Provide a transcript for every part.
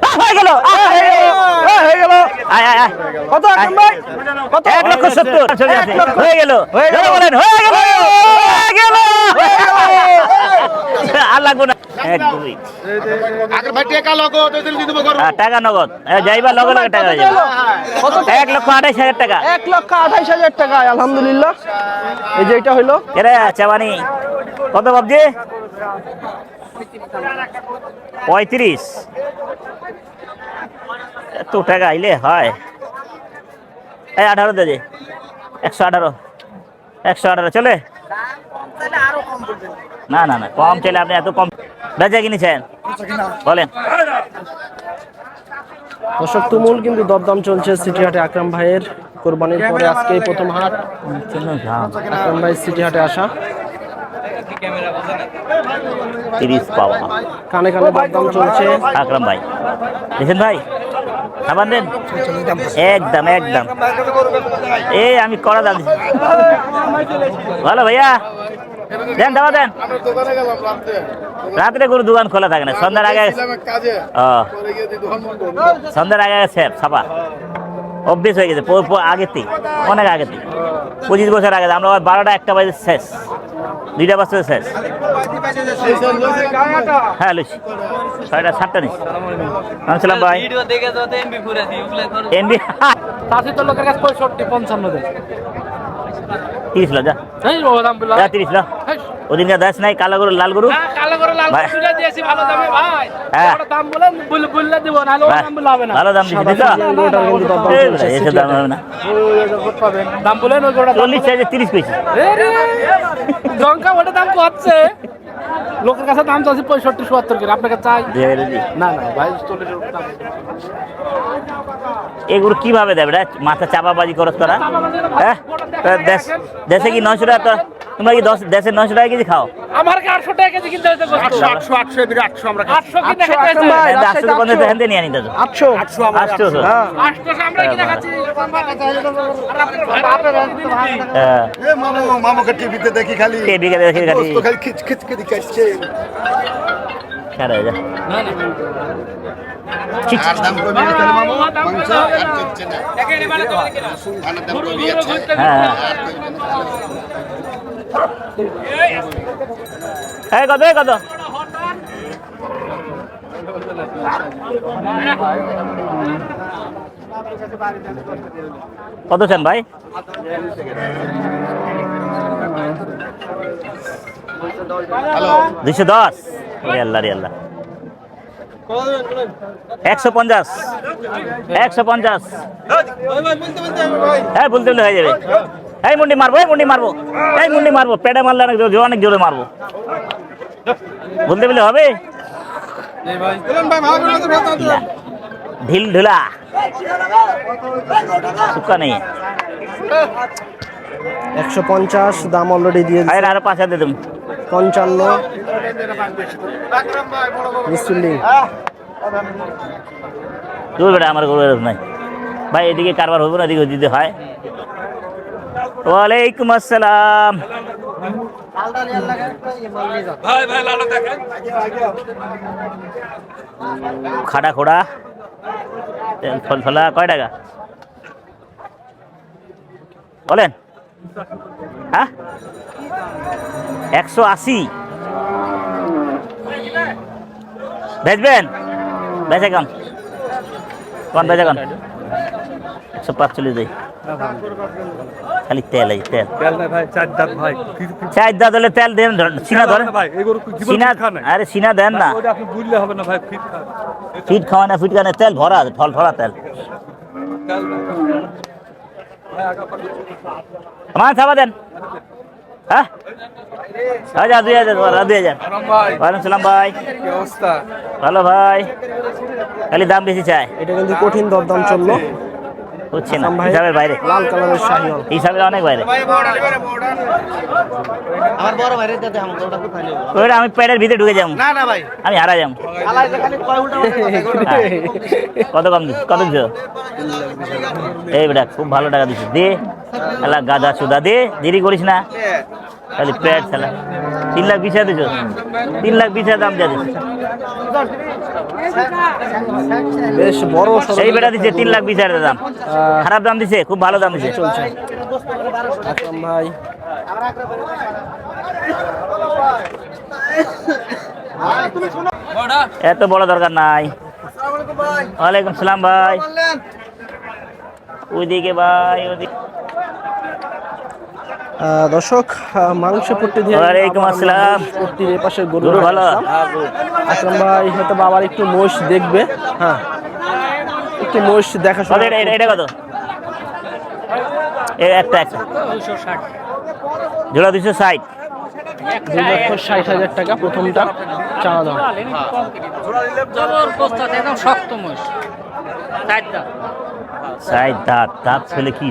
যা হয়ে গেল হয়ে গেল আয় আয় আয় কত আকরাম ভাই কত 1,70,000 চলে আসে হয়ে গেল বলেন হয়ে গেল আর লাগবো না একদমই টাকা নগদ যাইবা লগে লগে টাকা হয়ে যাবে 1,28,000 টাকা 1,28,000 টাকা আলহামদুলিল্লাহ এই যে এটা হইলো এরে চাবানি কত বাবজি 35 এত টাকা আইলে হয় এই 18 দে 118 চলে না না না কম চলে আপনি এত কম বেচা কিনেছেন বলেন দর্শক তুমুল কিন্তু দরদাম চলছে সিটি হাটে আকরাম ভাইয়ের কোরবানির পরে আজকে প্রথম হাট আকরাম ভাই সিটি হাটে আসা 30 পাওয়া কানে কানে দরদাম চলছে আকরাম ভাই দেখেন ভাই খাবার দেন একদম একদম এই আমি করা দাম দিচ্ছি ভালো ভাইয়া দেন দাবা দেন রাত্রে কোনো দোকান খোলা থাকে না সন্ধ্যার আগে সন্ধ্যার আগে ছাপা অভ্যেস হয়ে গেছে আগের থেকে অনেক আগের থেকে 25 বছর আগে আমরা 12টা 1টা বাজে শেষ 2টা বাজে শেষ হ্যাঁ লুচি 6টা 7টা নিচ্ছি আসসালাম ভাই এমবি তো লোকের কাছে 65-55 দেয় 30 লো যা 30 লো ওদিনকে দাস নাই কালো গরু লাল গরু কালো করে লাল করে তুলে দিয়েছি ভালো দামে ভাই বড় দাম বলেন বললে দেব না হলে দাম বলে হবে না ভালো দাম দিছি দিছো এসে দাম হবে না দাম বলেন ওই গোটা 40 চাইছে 30 কইছি জঙ্কা ওটা দাম কতছে লোকের কাছে দাম চাইছে 65-72 করে আপনাকে চাই না না ভাই 40 দাম এগুলো কিভাবে দেবে রে মাথা চাপাবাজি করছ তোরা হ্যাঁ দেশে কি 900 টাকা তোমরা কি দেশে 900 টাকা কেজি খাও আমার কি 800 টাকা কেজি কিনতে হইতো 800 আমরা 800 কিনে খাইতে 800 বন্ধে হেনতে নিয়ে নিতে 800 আমরা কিনে খাচ্ছি এ মামুকে টিভিতে দেখি খালি টিভিতে দেখি খালি খিচ খিচ করে কাটছে ছাড়া যা না না আর দাম কমে গেছে মামু মাংস আর চলছে না একেবারে মানে তো খানার দাম কমে গেছে হ্যাঁ এই কত কত চান ভাই 210 রে আল্লাহ 150 হ্যাঁ বলতে হয়ে যাবে এই মুন্ডি মারবো পেটে মারলে অনেক জোরে মারবো বলতে বলে হবে ঢিল ঢুলা সুক্কা নেই 150 দাম অলরেডি দিয়ে দিয়েছে আরে 5 দিয়ে তুমি 55 মিসুল্লি তুই বেটা আমার গরু নাই ভাই এদিকে কারবার হবে না এদিকে দিতে হয় ওয়ালাইকুম আসসালাম খাড়া খোড়া ফল ফলা কয় টাকা বলেন হ্যাঁ 180 বেচবেন বেচে কম কোন বেচে কোন 145 দেয় খালি তেল এই তেল চার দাঁত হলে তেল দেন সিনা ধরেন সিনা আরে সিনা দেন না ফিট খাওয়া না ফিট খাওয়া তেল ভরা ফল ভরা তেল আমার ছাপা দেন হ্যাঁ 2000 ওয়ালাইকুম সালাম ভাই ভালো ভাই খালি দাম বেশি চাই এটা কিন্তু কঠিন দরদাম চললো হচ্ছে না হিসাবের বাইরে লাল কালারের শাহিওয়াল হিসাবের অনেক বাইরে আমার বড় ভাইরে দিতে আমাকে ওটা কোথায় নেব ওটা আমি পেটের ভিতরে ঢুকে যাবো না না ভাই আমি হারা যাবো আলাদা খালি কয় উল্টা কত কম কত দিছো এই বেটা খুব ভালো টাকা দিছিস দে আলা গাদা সুদা দে দেরি করিস না খালি পেট খেলা 3,20,000 দিছো 3,20,000 দাম দিয়ে দিস বেশ বড় সড়ো এই বেটা দিছে 3,20,000 দাম, খারাপ দাম দিছে, খুব ভালো দাম দিছে। চলছে আকরাম ভাই। এত বড় দরকার নাই। ওয়ালাইকুম সালাম ভাই। ওইদিকে ভাই, ওইদিকে। দর্শক মাংস পট্টি দিয়ে ওয়ালাইকুম আসসালাম। পট্টির এই পাশে গরু গরু ভালো। আকরাম ভাই হয়তো আবার একটু মোষ দেখবে। হ্যাঁ, একটু মোষ দেখা কত এটা কত? একটা জোড়া 260। 2,60,000 টাকা প্রথমটা চাওয়া দাম। সাইড দাঁত দাঁত ছেলে কি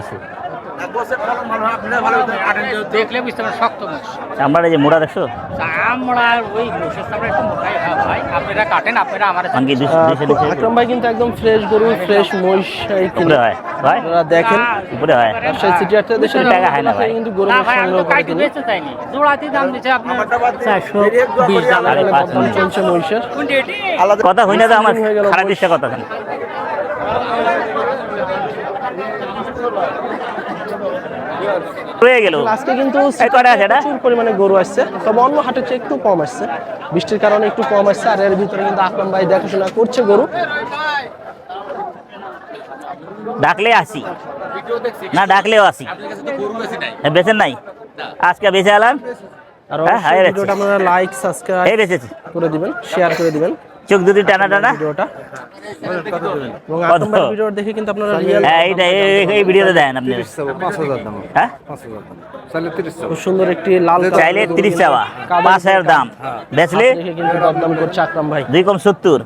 দেখলে বুঝতে পারেন শক্ত মোষ। চামড়া যে মোড়া দেখছো? আমরা ওই মোষের চামড়া একটু মোটাই হয় ভাই, আপনারা কাটেন, আপনারা আমার মানে কি আকরাম ভাই কিন্তু একদম ফ্রেশ গরু, ফ্রেশ মহিষ উপরে হয় ভাই, আপনারা দেখেন। উপরে হয়। রাজশাহী সিটি হাটে দেশের টাকা হয় না ভাই। কিন্তু গরু না মহিষ ভাই, আমি সংগ্রহ তো করে কাইটে কিনে। বেচতে চাইনি, জোড়াতে দাম দিচ্ছে আপনার 420 দাম। আরে এখানে পাঁচ দরদাম মিনিট। চলছে মহিষের। কথা হই না তো আমার, হয়ে গেল খারাপ বয়স। দিচ্ছে কথা হয়ে গেল। আজকে কিন্তু এই কয়টা আছে এটা? প্রচুর পরিমাণে গরু আসছে, তবে অন্য হাটের চেয়ে একটু কম আসছে, বৃষ্টির কারণে একটু কম আসছে। আর এর ভিতরে কিন্তু আকরাম ভাই দেখাশোনা করছে গরু। ডাকলে আসি না, ডাকলেও আসি। বেচেন নাই আজকে, বেঁচে আলাম। আর হ্যাঁ, অবশ্যই বেচছি। ভিডিওটা আপনারা লাইক সাবস্ক্রাইব এই বেঁচেছি, করে দিবেন, শেয়ার করে দিবেন চোখ দুটি টানা টানা। ভিডিওটা। এবং আকরাম ভাই ভিডিও দেখে কিন্তু আপনারা রিয়েল হ্যাঁ, এই ভিডিওতে দেন আপনি। হ্যাঁ, খুব সুন্দর একটি লাল চাইলে 30 চাওয়া, 5,000 দাম, বেচলে দেখে কিন্তু দরদাম করছে আকরাম ভাই। 2 কম 70।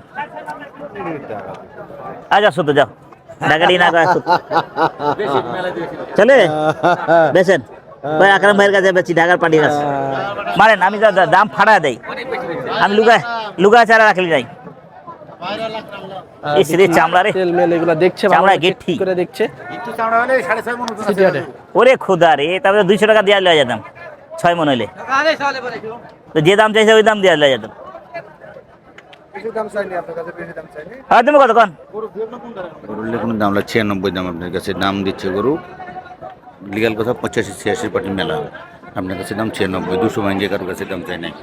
আচ্ছা 70 যাও, ডাকাটি না করে 70 চলে বেচেন ভাই। আকরাম ভাইয়ের কাছে বেচি, ঢাকার পার্টির কাছে মারেন। আমি দাম ফাড়া দেই, আমি লুকা চারা রাখলি নাই। এই সিরে চামড়া রে, তেল মেল এগুলা দেখছে, ভালো চামড়া করে গেঠি। check করে দেখছে সিটি হাটে। ওরে খোদা রে, তারপরে 200 টাকা দিয়ে লয়ে যেতাম 6 মন হইলে। তো যে দাম চাইছে ওই দাম দিয়ে লয়ে যেতাম। আর তুমি কত কন? গরুর কোনো দাম হলো 96 দাম আপনার কাছে দাম দিচ্ছে গরু। লিগাল কথা 85-86 পার্টি মেলা, আপনার কাছে দাম 96, 200 ভাঙ্গে কারোর কাছে দাম চাই নাই।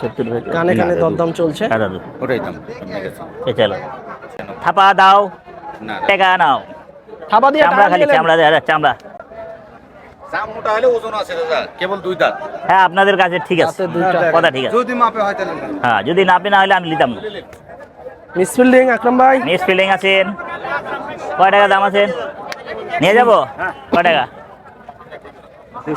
70 ভাই কানে কানে দরদাম চলছে। ওটাই দাম আপনার কাছে। চলো থাপা দাও, না টাকা নাও। থাবা দিয়ে চামড়া টাকা খালি নিয়ে চামড়া দেয়, চামড়া। দাম মোটা হলে ওজন আছে দাদা, কেবল 2 দাঁত। হ্যাঁ, আপনাদের কাছে ঠিক আছে, হাতে দুইটা। কথা ঠিক আছে। যদি মাপে হয় তাহলে হ্যাঁ, যদি নাপে না হলে আমি নিতাম না। মিসফিল্ডিং আকরাম ভাই। মিস ফিলিং আছেন, কয় টাকা দাম আছেন? নিয়ে যাবো, কয় টাকা?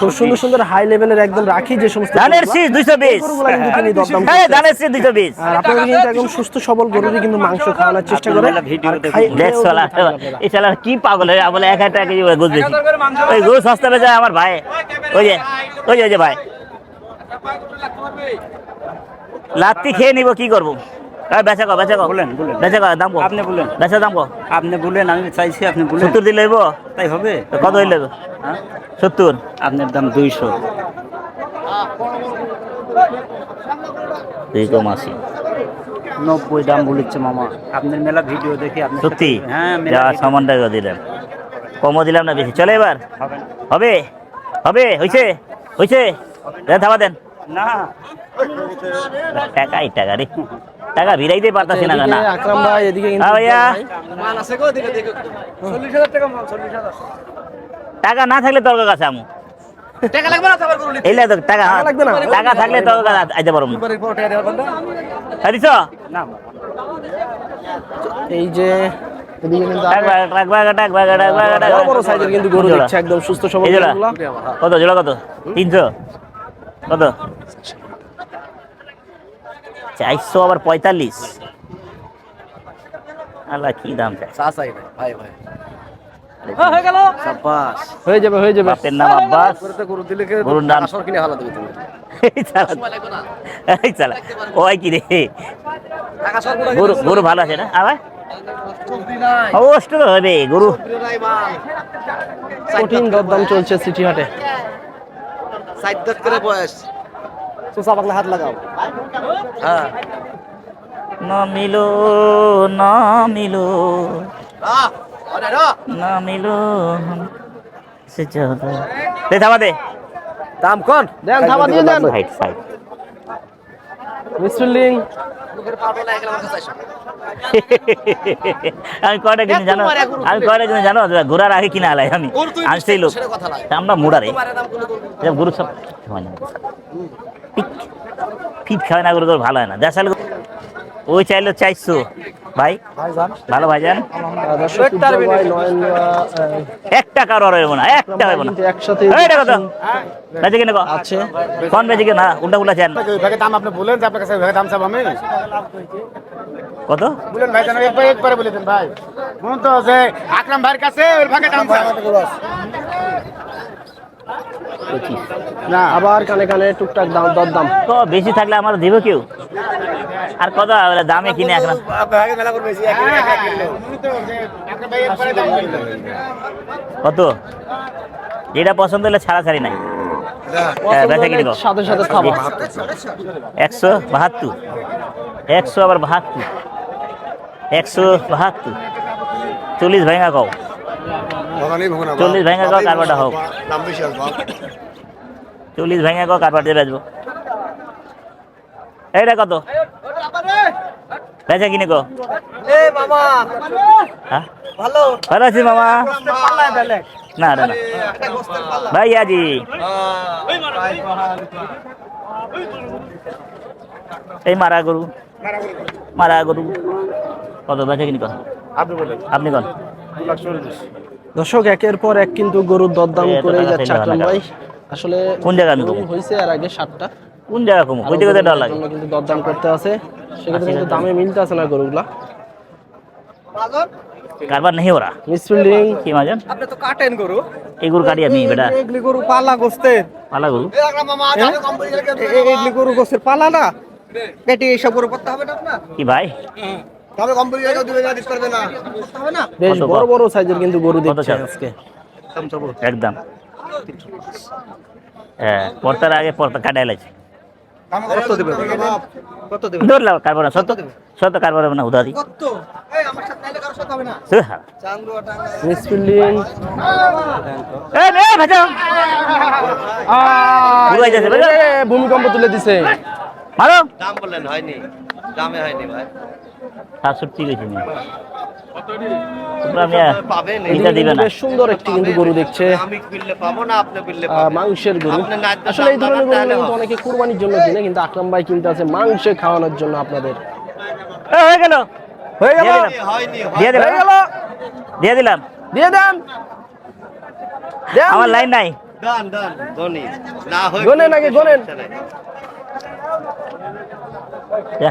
খুব সুন্দর সুন্দর হাই লেভেলের একদম রাখি যে সমস্ত ধানের গরুগুলা, শীষ 220। গরুগুলা কিন্তু তিনি দরদাম হ্যাঁ, করছে। ধানের শীষ 220। আর আপনারা কিন্তু একদম সুস্থ সবল গরুরই কিন্তু মাংস খাওয়ানোর চেষ্টা করে। আর খাই- দেখ শালা, এই শালা কি পাগল হয়ে বলে 1,000 টাকা কেজি গোছ বেশি। ওই গরু সস্তা বেচে আমার ভাই, ওই যে ভাই লাত্তি খেয়ে নিব, কি করবো? বেচা কো বলেন, বেচা কো দাম কো? আপনি বলেন, বেচা দাম কো? আপনি বললেন, আমি চাইছি আপনি বললেন, 70 দিলে হইব? তাই হবে। তো কত হইলে? 70। আপনার দাম 200। 2 কম 80। 90 দাম বলেছে মামা। আপনার মেলা ভিডিও দেখি আপনি সত্যি? হ্যাঁ, যা সামান টাকা দিলাম, কমও দিলাম না বেশি। চলে এবার হবে, হয়েছে দেন, থাবা দেন না টাকাই টাকা রে, টাকা ভিড়াইতে পারতাছি না। না এদিকে আকরাম ভাই, এদিকে কিন্তু হ্যাঁ ভাইয়া, টাকা না থাকলে তোর কাছে আমু। এইলে তো টাকা লাগবে না। টাকা থাকলে তোর কাছে আইতে পারবো না। দিছ এই যে এদিকে কিন্তু বড় বড় সাইজের কিন্তু গরু দিচ্ছে, একদম সুস্থ সবল গরুগুলা। কত জোড়া? কত? 300? কত? 400 আবার 45? আল্লাহ কি দাম চাই? হয়ে যাবে বাপের নাম আব্বাস, গরুর নাম এই শালা, ওই কি রে? গরু ভালো আছে না? আবার অবশ্য তো হবে গরু। কঠিন দরদাম চলছে সিটি হাটে। না মিলো না মিলো না মিলো সে চাহতা দে থামা দে দাম কোন দেন থাবা দিয়ে দেন সাইড সাইড মিসফিল্ডিং আমি কয়টা কিনে জানো আমি কয়টা কিনে জানো ঘোরার আগে কিনে আলাই আমি সেই লোক আমরা মুড়ারে গরু সব হয় না ফিট খাওয়া না গরু তোর ভালো হয় না দেখাল ওই চাইলো 400 ভাই ভালো ভাইজান একটা কারো হইব না একটা হইব না একসাথে এইটা কত বেঁচে কিনে আছে কোন বেঁচে কিনা উল্টা উল্টা চান ভাগে দাম আপনি বলেন যে আপনার কাছে ভাগে দাম চাব আমি কত বলেন ভাই জানো একবারে বলে দেন ভাই মন তো যে আকরাম ভাইয়ের কাছে ওর ভাগে দাম চাব না আবার কানে কানে টুকটাক দাম দর দাম তো বেশি থাকলে আমার দিব কেউ আর কত দামে কিনে এখন ভাগে মেলা করে বেশি আকরাম ভাই একবারে দাম কত যেটা পছন্দ হলে ছাড়াছাড়ি নাই বেচা কিনে কো সাথে সাথে খাবো 172 100 আবার 72 172 40 ভাঙা কও 40 ভাঙা কও কারবারটা হোক 40 ভাঙা কও কারবার দিয়ে বেচবো এইটা কত বেচা কিনে কো এ মামা হ্যাঁ ভালো ভালো আছি মামা না না না ভাইয়া জি এই মারা গরু কত বেচা কিনে কো আপনি কোন দর্শক একের পর এক কিন্তু গরুর দরদাম করে যাচ্ছে আকরাম ভাই আসলে কোন জায়গা আমি হয়েছে আর আগে 7টা কোন জায়গা কম কইতে কইতে ডর লাগে কিন্তু দরদাম করতে আছে সেক্ষেত্রে কিন্তু দামে মিলতে আছে না গরুগুলা কারবার নেই ওরা মিসফিল্ডিং কি মাজন আপনি তো কাটেন গরু এই গরু কাটি আমি বেটা এগলি গরু পালা গোস্তের পালা গরু এগলি গরু গোস্তের পালা না কেটে এইসব গরু করতে হবে না আপনার কি ভাই তবে কোম্পানি জায়গা দিবে না দিস করবে না হবে না বেশ কত বড় বড় সাইজের কিন্তু গরু কত দেখছে চাও? আজকে একদম হ্যাঁ পর্তার আগে পর্তা কাটাই লাগছে কত দিবে কত দিবে ধরলাম কারবার সত্য সত্য কারবার না উদারি কত এই আমার সাথে নাইলে কারো সাথে হবে না চান্দুয়াটা মিসফিল্ডিং এই নে ভাজা বুড়াই যাচ্ছে বুঝলে? ভূমিকম্প তুলে দিছে মারো দাম বললেন হয়নি দামে হয়নি ভাই 67 কইছি না তোমরা মিয়া পাবেন এটা দিবে না বেশ সুন্দর একটি কিন্তু গরু দেখছে আমি বিললে পাবো না আপনি বিললে পাবেন মাংসের গরু আপনি না দিতে আসলে এই ধরনের দাম গরু না কিন্তু অনেকে কুরবানির জন্য কিনে কিন্তু আকরাম ভাই কিনতে আছে মাংসে খাওয়ানোর জন্য আপনাদের হয়ে গেল হয়ে গেল হয়নি দিয়ে দিলাম হয়ে গেল দিয়ে দিলাম দিয়ে দেন দেন আমার লাইন নাই ডান ডান ধনি না হয় গোনেন আগে গোনেন যা,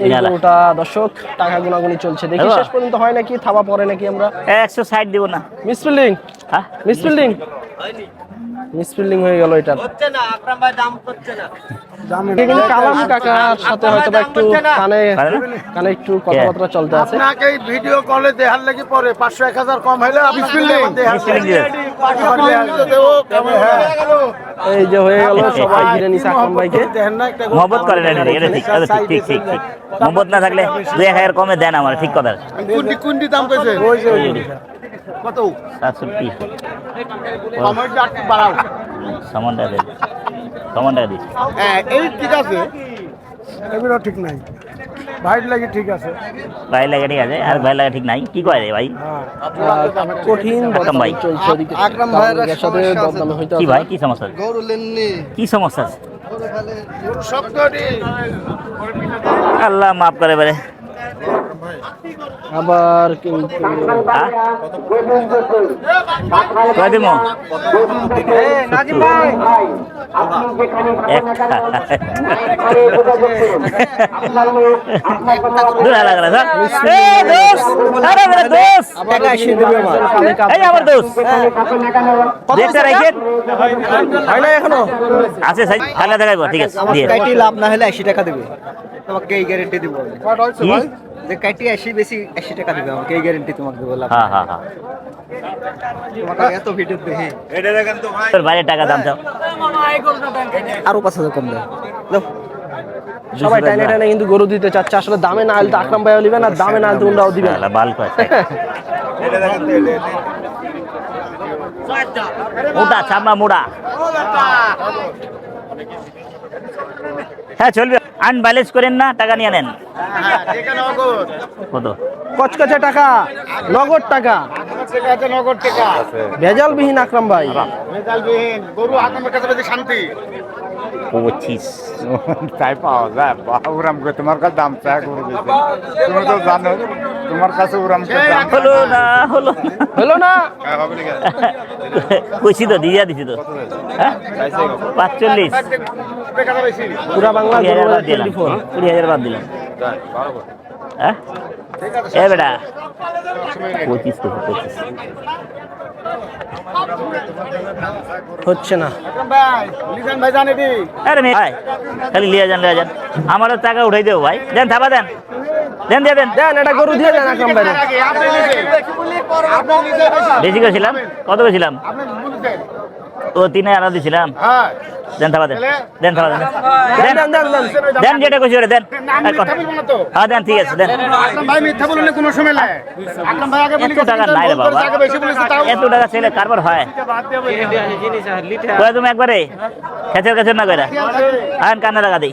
এই নিয়ে আলা। গরুটা দর্শক টাকা গুনাগুনি চলছে দেখি হ্যাঁ। শেষ পর্যন্ত হয় নাকি থাবা পরে নাকি আমরা 160 দিব না মিসফিল্ডিং হ্যাঁ মিসফিল্ডিং হয়নি মিসফিল্ডিং হয়ে গেল এটা হচ্ছে না আকরাম ভাই দাম করছে না কিন্তু কালাম কাকার সাথে হয়তো বা একটু কানে পারে না? কানে একটু কথাবার্তা চলতে আছে আপনাকে ভিডিও কলে দেখার লাগি পরে 500-1000 কম হইলে আপনি মিসফিলিং দিবে এই যে হয়ে গেল সবাই ঘিরে নিছে আকরাম ভাইকে দেখেন না একটা মহব্বত করে না এটা ঠিক এটা ঠিক ঠিক ঠিক ঠিক মহব্বত না থাকলে 2000 কমে দেন আমার ঠিক কথা কুন্ডি দাম কইছে কত 67 সময়টা একটু বাড়াও সমান টাকা দিস হ্যাঁ এই ঠিক আছে এগুলো ঠিক নাই ভাইট লাগি ঠিক আছে ভাই লাগা ঠিক আছে আর ভাই লাগা ঠিক নাই কি কয় রে ভাই কঠিন আকরাম ভাই। চলছে ওদিকে আকরাম ভাইয়ের কারণ এর সাথে দরদামে হইতে কি আছে ভাই কি সমস্যা আছে? গরু লেননি কি সমস্যা আছে শব্দটি আল্লাহ মাফ করে বারে আবার কিন্তু কয় দিমো নাজিম ভাই দূর লাগা না স্যার এই দোস্ত আরে মেরে দোস্ত আবার এসে দেবে আমার এই আমার দোস্ত দেখতে রাখেন হয় না এখনো আছে সাই খালা দেখাইবো ঠিক আছে দিয়ে কাইটি লাভ না হলে 80 টাকা দেবে তোমাকে এই গ্যারান্টি দিব কি যে কাইটি 80 বেশি 80 টাকা দেবে আমাকে এই গ্যারান্টি তোমাকে দেব লাভ হ্যাঁ হ্যাঁ হ্যাঁ তোমাকে এত ভিডিও দেখি তোর বাইরে টাকা দাম চাও আরো 5000 কম দাও সবাই টাইনে টাইনে কিন্তু গরু দিতে চাচ্ছে, আসলে দামে না হলে তো আকরাম ভাইও দিবেন আর দামে না হলে তো উন্ডাও দিবেন না। বাল কয় মোটা চামড়া মোড়া। হ্যাঁ চলবে, আনব্যালেন্স করেন না, টাকা নিয়ে নেন। কত? কচকচে টাকা, নগদ টাকা, নগদ টাকা ভেজালবিহীন আকরাম ভাই। মেজালবিহীন গরু আকামের কাছে বেশি শান্তি। 25 তাই পাওয়া যায় ওরাম করে তোমার কাছে দাম চাই করে দিতে, তুমি তো জানো তোমার কাছে ওরাম করে দাম হলো না, হলো না, হলো না। কইছি তো, দিয়া দিছি তো। হ্যাঁ 45 পুরা বাংলা 20,000 বাদ দিলাম, 20,000 বাদ দিলাম। হ্যাঁ এ বেটা 25 তো 25 হচ্ছে না। আরে মেয়ে ভাই, খালি লিয়ে যান লিয়ে যান, আমারও টাকা উঠাই দেবো ভাই। দেন থাবা দেন, দেন দিয়ে দেন। দেন এটা গরু দিয়ে দেন আকরাম ভাই। বেশি করেছিলাম, কত করেছিলাম? ও 3,000 দিয়েছিলাম। দেন থাবা দেন, দেন থাবা দেন, দেন দেন দেন দেন দেন যেটা কইছি ওটা দেন। হ্যাঁ দেন, ঠিক আছে দেন। ভাই মিথ্যা বললে কোনো সময় নাই। আকরাম ভাই আগে বলি এত টাকা নাই রে বাবা, আগে বেশি বলেছে তাও এত টাকা ছেলে কারবার হয়? কয় তুমি একবারে খেচের খেচের না কইরা আন কান্না টাকা দিই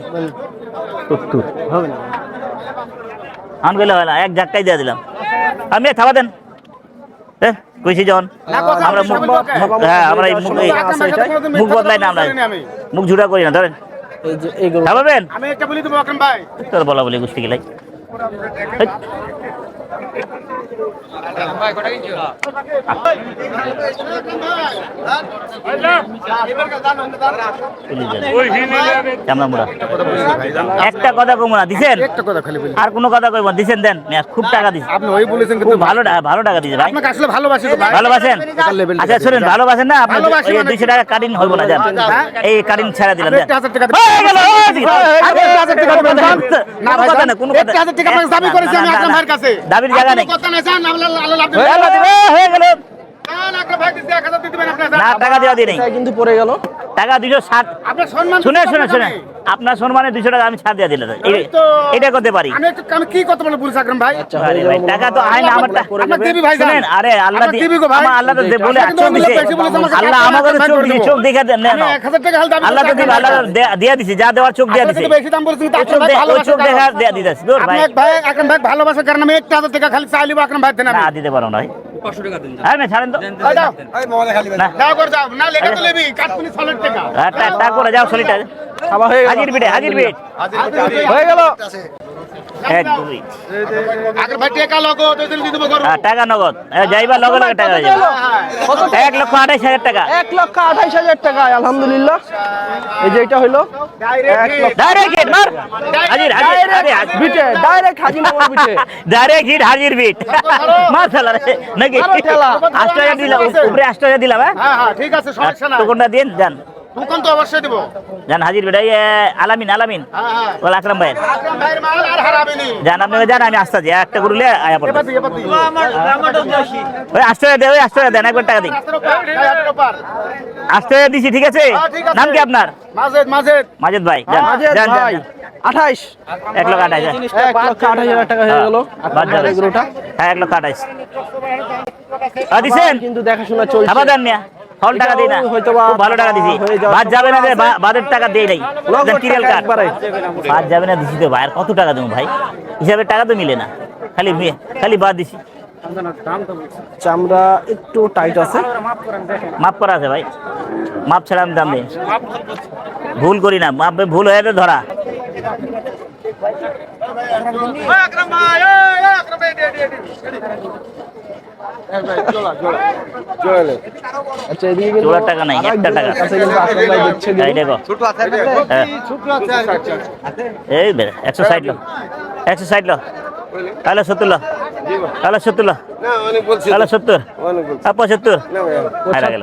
70 হবে না। আন কইলে হয় না, এক ঝাক্কাই দিয়ে দিলাম। আমি থাবা দেন, হ্যাঁ কইছি যখন আমরা মুখ, হ্যাঁ আমরা এই মুখ বদলাই না, আমরা মুখ ঝুড়া করি না। ধরেন এই যে এই গরু থামাবেন, আমি একটা বলি দেবো আকরাম ভাই। তোর বলা বলি গুষ্টি গেলাই একটা কথা কমো না দিছেন, একটা কথা খালি বলি, আর কোনো কথা কইব দিছেন দেন। খুব টাকা দিছেন, আপনি ওই বলেছেন খুব ভালো ভালো টাকা দিছে ভাই। আপনাকে আসলে ভালোবাসি তো ভাই। ভালোবাসেন? আচ্ছা শুনেন, ভালোবাসেন না আপনি? ভালোবাসি মানে 200 টাকা কাটিং হইব না, জান এই কাটিং ছাড়া দিলাম। দেন 1,000 টাকা হয়ে গেল, আরে 1,000 টাকা দিবেন না ভাই, কথা না, কোনো কথা 1,000 টাকা আপনাকে দাবি করেছি আমি আকরাম ভাইয়ের কাছে। দাবির জায়গা নেই, কথা না জান আল্লাহ আল্লাহ লাভ হয়ে গেল। আকরাম ভাই দিতে 1,000 দিবেন আপনি। না টাকা দেওয়া দিই নাই, কিন্তু পড়ে গেল টাকা 260। আপনার সম্মান শুনে শুনে শুনে, আপনার সম্মানে 200 টাকা আমি ছাড় দিয়ে দিলাম, এটা করতে পারি। আমি কি কথা বলে বলছি আকরাম ভাই? আরে ভাই টাকা তো আয় না আমার, আপনার দিবি ভাই শুনেন, আরে আল্লাহ আপনার দিবি গো ভাই। আমার আল্লাহ তো বলে আপনি চোখ দিছে, বেশি বলেছেন, আমাকে আল্লাহ আমাকে চোখ দিছে, চোখ দেখে দেন না, 1,000 টাকা হাল দাবি আল্লাহ তো দিবে, আল্লাহ দিয়া দিছে, যা দেওয়ার চোখ দিয়া দিছে। বেশি দাম বলেছেন ওই চোখ দেখা দিয়া দিতেছে। দূর ভাই, আপনার ভাই আকরাম ভাই ভালোবাসার কারণে আমি 1,000 টাকা খালি চাইলিব আকরাম ভাই দেন। না দিতে পারো না ভাই, 500 টাকা দিন। হ্যাঁ ছাড়েন তো, দাও না দাও করে দাও, না লেখা তো লেবি কাটপুনি 100 টাকা। টাকা করে যাও সলিটা। আবার হয়ে গেল, হাজির বিটে, হাজির বিট হয়ে গেল। 1 2 আকরাম ভাই টাকা লগো তো দিন দিব করব। টাকা নগদ যাইবা, লগে লগে টাকা হয়ে যাবে। 1,28,000 টাকা, 1,28,000 টাকা। আলহামদুলিল্লাহ, এই যে এটা হইলো 1 লক্ষ। ডাইরেক্ট হিট মার, হাজির হাজির, আরে বিটে ডাইরেক্ট হাজি মামার বিটে ডাইরেক্ট হিট, হাজির বিট মাশাআল্লাহ রে নাকি? আরো ঠেলা। 8,000 দিলাম, উপরে 8,000 দিলাম। হ্যাঁ হ্যাঁ হ্যাঁ ঠিক আছে, সমস্যা না। তো কোনটা দিন যান, দোকান তো অবশ্যই দিব। যান হাজির বিট। আলামিন, আলামিন হ্যাঁ হ্যাঁ বল আকরাম ভাই আকরাম ভাইয়ের মাল আর হারাবেনি। যান, আপনি জান আমি আসতে যাই, একটা গরুলে আয়া পড়বে। এবাদি এবাদি ওই 8,000 দেন, ওই 8,000 দেন, একবার টাকা দিন। রাস্তার উপর গায় হাটের উপর 8,000 দিছি, ঠিক আছে? ঠিক আছে। নাম কি আপনার? মাজেদ মাজেদ মাজেদ ভাই, যান মাজেদ যান ভাই। 28 1,28,000 1,28,000 টাকা হয়ে গেল বাদ যান। আপনার এগুলোটা। হ্যাঁ 1,28,000 দিছেন। কিন্তু দেখাশোনা চলছে। খাবার দেন মিয়া, ফল টাকা দিই না, হয়তোবা খুব ভালো টাকা দিছি। হয়ে যাওয়ার বাদ যাবে না যে বাদের টাকা দেই নাই, নগদ কিরিয়াল টাকা কার্ড একবারে। বাদ যাবে না দিছি তো ভাই। আর কত টাকা দেবো ভাই, হিসাবে টাকা তো মিলে না, খালি খালি বাদ দিছি। চামড়া একটু টাইট আছে, মাপ করা আছে ভাই, মাপ ছাড়া আমি দাম দিই, ভুল করি না, মাপ ভুল হয়ে গেলে ধরা। আকরাম ভাই আকরাম ভাই আচ্ছা এদিকে কিন্তু জোড়ার টাকা নাই, একটা টাকা কাছে কিন্তু আকরাম ভাই দিচ্ছে এই দেখো। হ্যাঁ। এই বেড়ে 160 লো, 160 লো, তাহলে 70 লো, তাহলে 70 লো, তাহলে 70, 75 হারা গেল।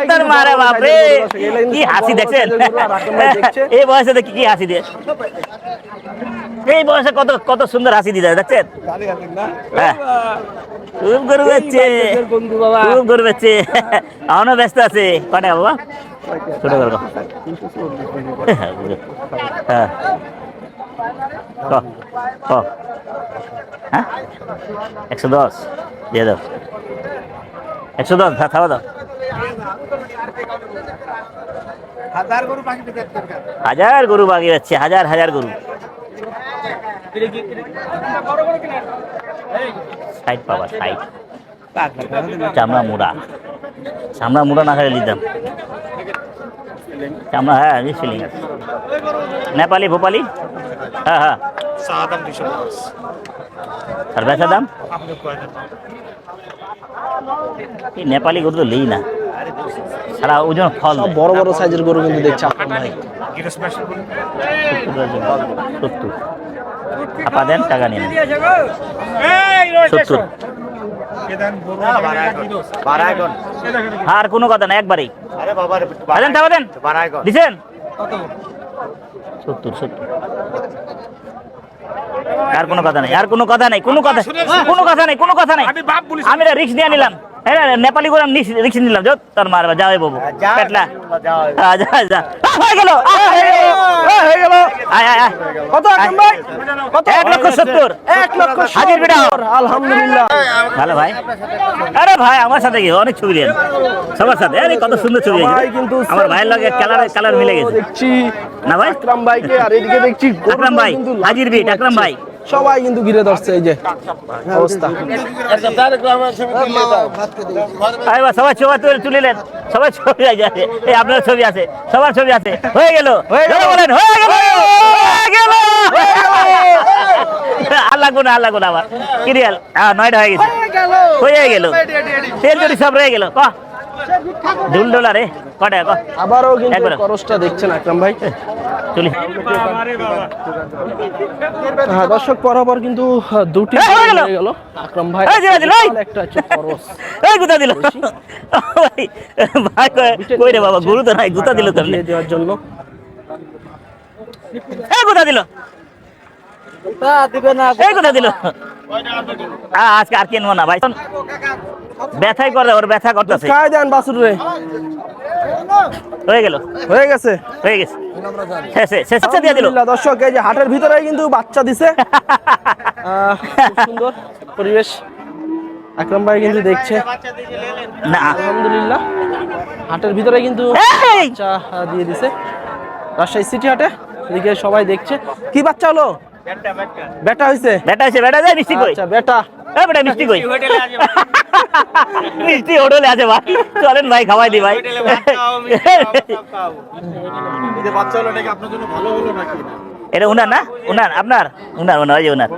তোর মারে বাপরে কি হাসি দেখছেন এই বয়সে দেখি কি হাসি দিয়ে এই বয়সে কত কত সুন্দর হাসি দিয়ে দেখছেন হ্যাঁ খুব গরু বেচছে খুব গরু বেচছে এখনো ব্যস্ত আছে কটা বাবা ছোট গরু হ্যাঁ হ্যাঁ 110 দিয়ে দাও 110 খাওয়া দাও হাজার গরু বাকি যাচ্ছে হাজার হাজার গরু সাইড পাবা সাইড চামড়া মুড়া না খাইলে দিতাম চামড়া হ্যাঁ ফিলিং নেপালি ভোপালি হ্যাঁ হ্যাঁ আর বেচা দাম এই নেপালি গরু তো লেই না সারা ওজন ফল সব বড় বড় সাইজের গরু কিন্তু দেখছি আকরাম ভাই। 70 আপা দেন টাকা নিয়ে 70 আর কোনো কথা না একবারই দেন টাকা দেন দিছেন 70 আর কোনো কথা নাই আর কোনো কথা নাই কোনো কথা নাই আমি রিস্ক দিয়ে নিলাম হ্যাঁ নেপালি করে রিক্স নিলাম যত তোর মারবা যাও বাবু পেটলা যা হয়ে গেল আয় কত আকরাম ভাই কত 1,70,000 1,70,000 হাজির বেটা আলহামদুলিল্লাহ ভালো ভাই আরে ভাই আমার সাথে কি অনেক ছবি দেন সবার সাথে আরে কত সুন্দর ছবি ভাই কিন্তু আমার ভাইয়ের লগে কালার মিলে গেছে দেখছি না ভাই আকরাম ভাইকে আর এদিকে দেখছি আকরাম ভাই হাজির বিট আকরাম ভাই সবাই কিন্তু ঘিরে ধরছে এই যে অবস্থা সবাই ছবি তুলিলেন সবাই ছবি আছে এই আপনার ছবি আছে সবার ছবি আছে হয়ে গেল বলেন হয়ে গেল আর লাগবো না আবার কিরিয়াল 9টা হয়ে গেছে হয়ে গেল তেল জড়ি সব রয়ে গেল ঢুলঢোলা রে কটা আবারও কিন্তু খরচটা দেখছেন আকরাম ভাই চলি হ্যাঁ দর্শক বরাবর কিন্তু দুটি হয়ে গেল আকরাম ভাই একটা হচ্ছে খরচ এই গুতা দিল ভাই কই রে বাবা গুরু তো নাই গুতা দিল কেমনে দেওয়ার জন্য এই গুতা দিল এই গুতা দিল আজকে আর কিনবো না ভাই ব্যথাই করে ওর ব্যথা করতেছে খাই দেন বাসুর রে হয়ে গেছে শেষে দিয়ে দিল আলহামদুলিল্লাহ দর্শক এই যে হাটের ভিতরে কিন্তু বাচ্চা দিছে খুব সুন্দর পরিবেশ আকরাম ভাই কিন্তু দেখছে না আলহামদুলিল্লাহ হাটের ভিতরে কিন্তু বাচ্চা দিয়ে দিছে রাজশাহী সিটি হাটে এদিকে সবাই দেখছে কি বাচ্চা হলো বেটা হইছে বেটা যায় মিষ্টি কই আচ্ছা বেটা এই বেটা মিষ্টি কই মিষ্টি হোটেলে আছে ভাই চলেন ভাই খাওয়াই দি ভাই এটা উনার না আপনার উনার ওই যে উনার